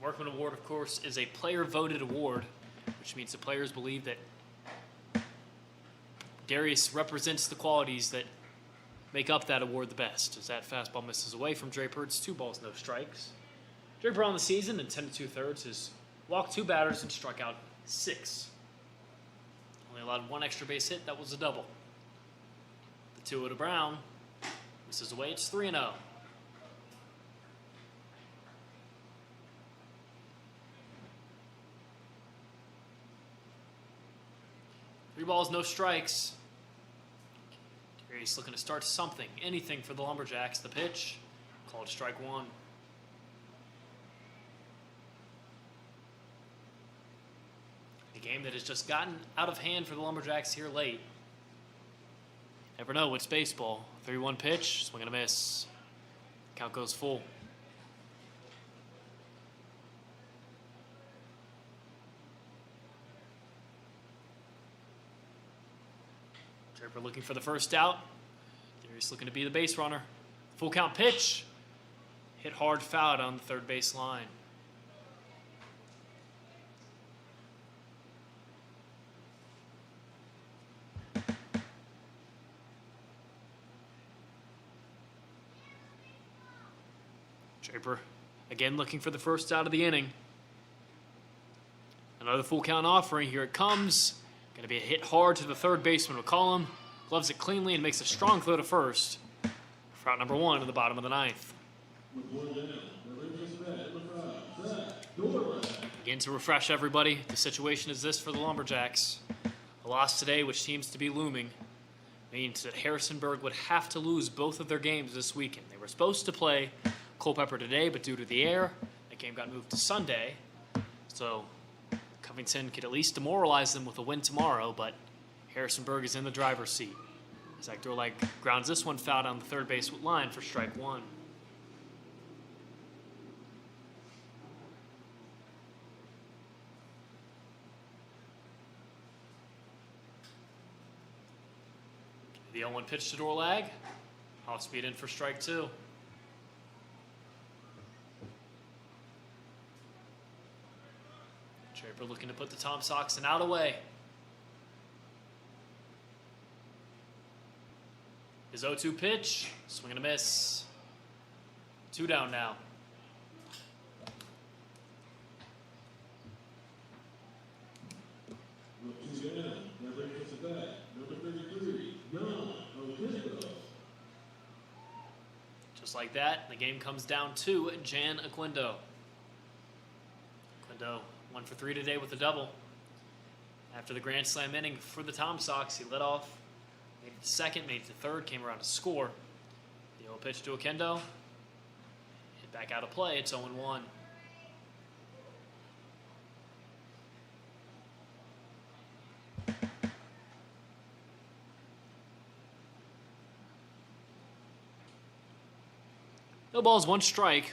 Workman Award, of course, is a player-voted award, which means the players believe that Darius represents the qualities that make up that award the best. As that fastball misses away from Draper, it's 2 balls, no strikes. Draper on the season in 10 2/3 has walked 2 batters and struck out 6. Only allowed 1 extra base hit. That was a double. The 2 to Brown misses away. It's 3-0. 3 balls, no strikes. He's looking to start something, anything for the Lumberjacks. The pitch, called strike 1. A game that has just gotten out of hand for the Lumberjacks here late. Never know, it's baseball. 3-1 pitch, swing and a miss. Count goes full. Draper looking for the first out. Darius looking to be the base runner. Full count pitch. Hit hard, foul on the third base line. Draper again looking for the first out of the inning. Another full count offering. Here it comes. Going to be a hit hard to the third baseman, McCollum. Gloves it cleanly and makes a strong throw to first. For out number 1 in the bottom of the 9th. Again, to refresh everybody, the situation is this for the Lumberjacks. A loss today, which seems to be looming, means that Harrisonburg would have to lose both of their games this weekend. They were supposed to play Culpeper today, but due to the air, that game got moved to Sunday. So Covington could at least demoralize them with a win tomorrow, but Harrisonburg is in the driver's seat. Zach Dorlag grounds this one foul down the third base line for strike 1. The 0-1 pitch to Dorlag. Off speed in for strike 2. Draper looking to put the Tom Sox out away. His 0-2 pitch, swing and a miss. 2 down now. Just like that, the game comes down to Jan Aquindo. Aquindo 1 for 3 today with a double. After the grand slam inning for the Tom Sox, he led off, made it to second, made it to third, came around to score. The 0 pitch to Aquindo. Hit back out of play. It's 0-1. No balls, 1 strike.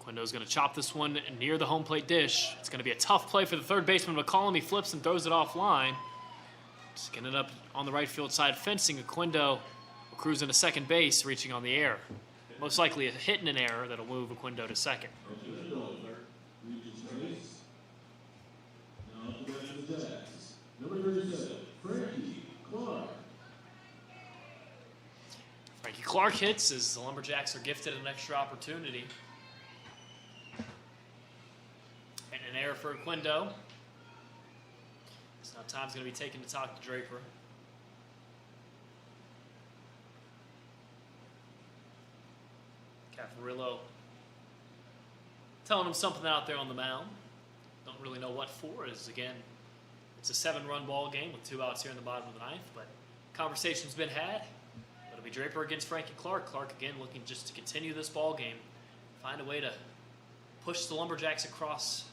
Quindo's going to chop this one near the home plate dish. It's going to be a tough play for the third baseman, McCollum. He flips and throws it offline. Just getting it up on the right field side fencing. Aquindo will cruise into second base, reaching on the air. Most likely a hit and an error that'll move Aquindo to second. Frankie Clark hits as the Lumberjacks are gifted an extra opportunity. And an error for Aquindo. So now time's going to be taken to talk to Draper. Caffarillo telling him something out there on the mound. Don't really know what for, as again, it's a 7-run ball game with 2 outs here in the bottom of the 9th, but conversation's been had. It'll be Draper against Frankie Clark. Clark again looking just to continue this ball game, find a way to push the Lumberjacks across.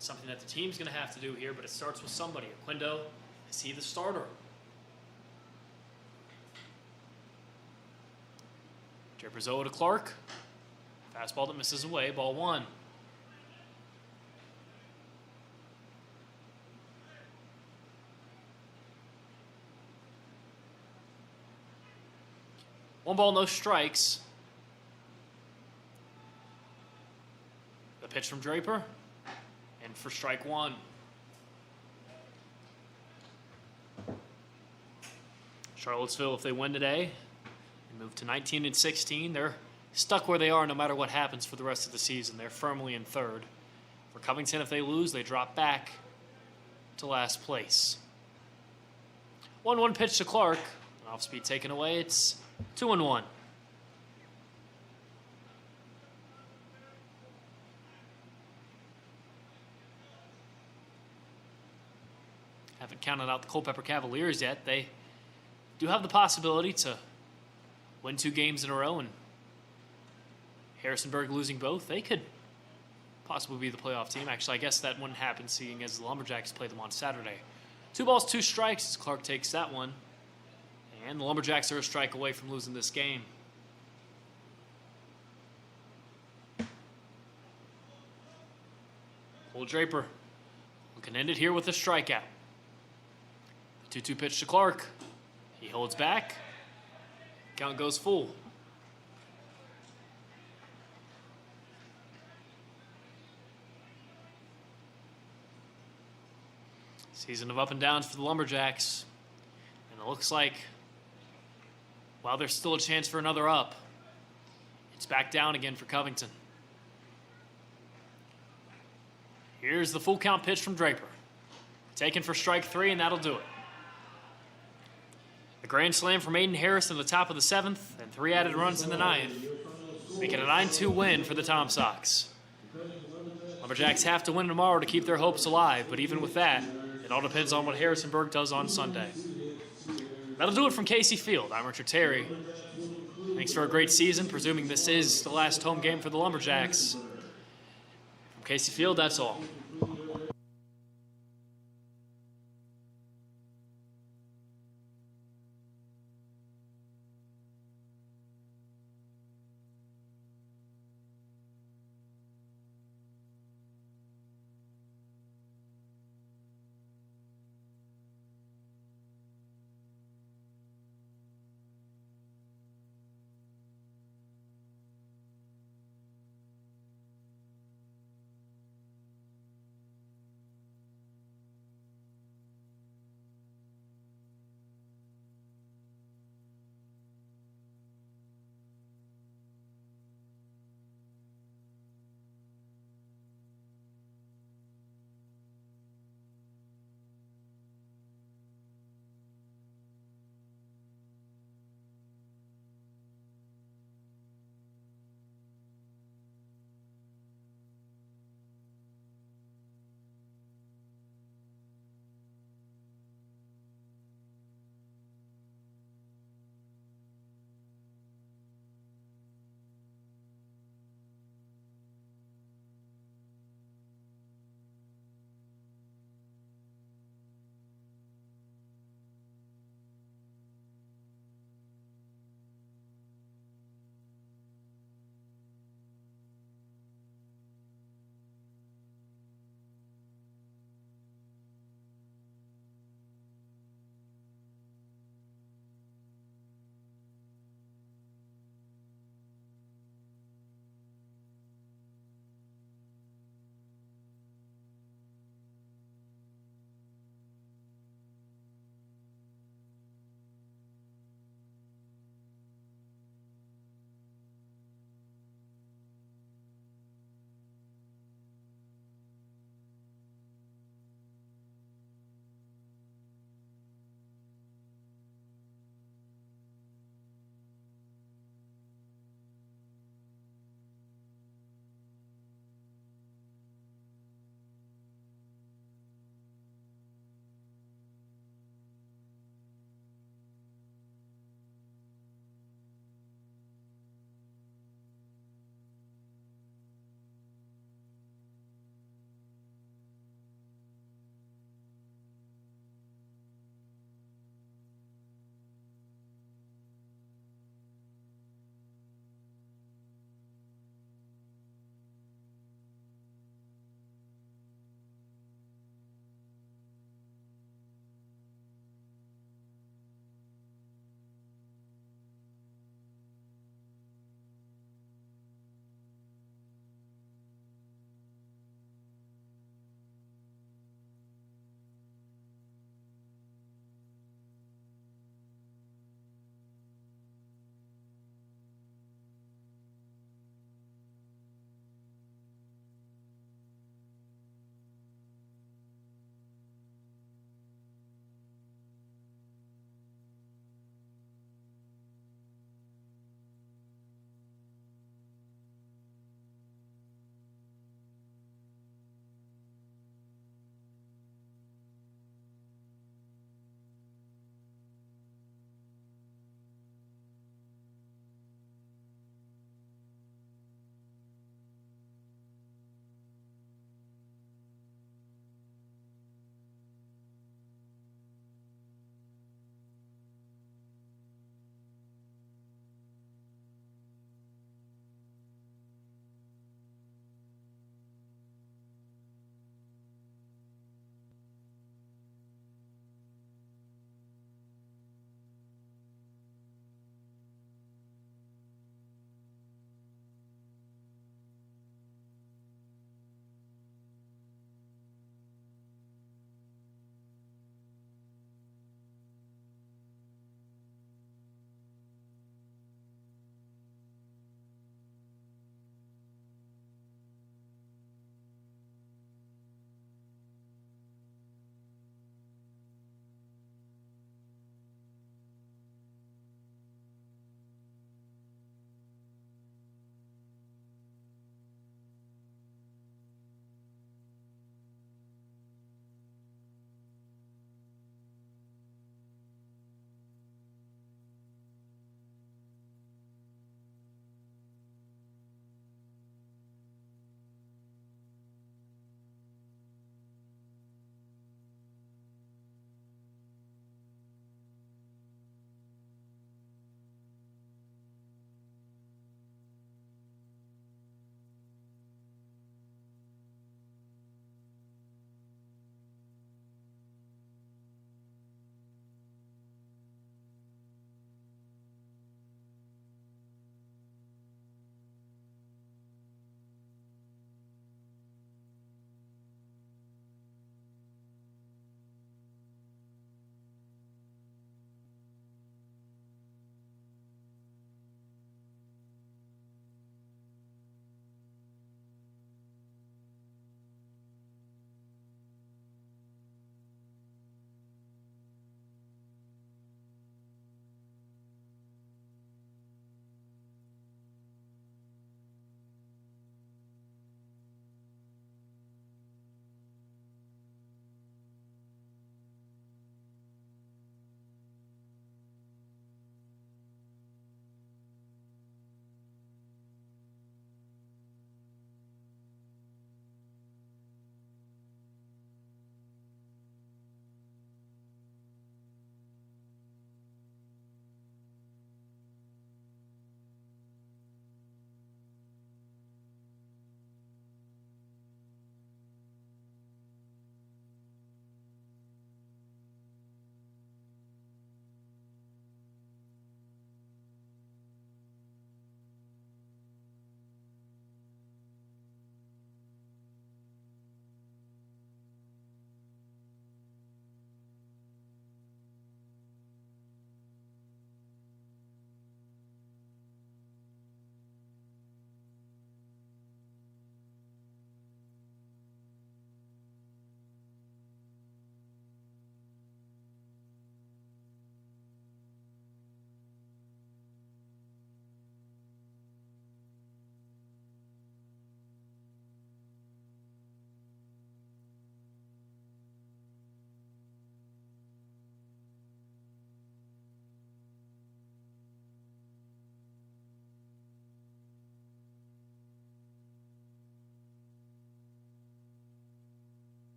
Something that the team's going to have to do here, but it starts with somebody. Aquindo, is he the starter? Draper's 0 to Clark. Fastball that misses away, ball 1. One ball, no strikes. The pitch from Draper. And for strike 1. Charlottesville, if they win today and move to 19-16, they're stuck where they are no matter what happens for the rest of the season. They're firmly in 3rd. For Covington, if they lose, they drop back to last place. 1-1 pitch to Clark. Off speed taken away. It's 2-1. Haven't counted out the Culpeper Cavaliers yet. They do have the possibility to win 2 games in a row, and Harrisonburg losing both, they could possibly be the playoff team. Actually, I guess that wouldn't happen, seeing as the Lumberjacks play them on Saturday. 2 balls, 2 strikes as Clark takes that one. And the Lumberjacks are a strike away from losing this game. Cole Draper looking to end it here with a strikeout. The 2-2 pitch to Clark. He holds back. Count goes full. Season of up and downs for the Lumberjacks. And it looks like, while there's still a chance for another up, it's back down again for Covington. Here's the full count pitch from Draper. Taken for strike 3, and that'll do it. A grand slam from Aiden Harris in the top of the 7th, and 3 added runs in the 9th, making a 9-2 win for the Tom Sox. Lumberjacks have to win tomorrow to keep their hopes alive, but even with that, it all depends on what Harrisonburg does on Sunday. That'll do it from Casey Field. I'm Richard Terry. Thanks for a great season, presuming this is the last home game for the Lumberjacks. From Casey Field, that's all.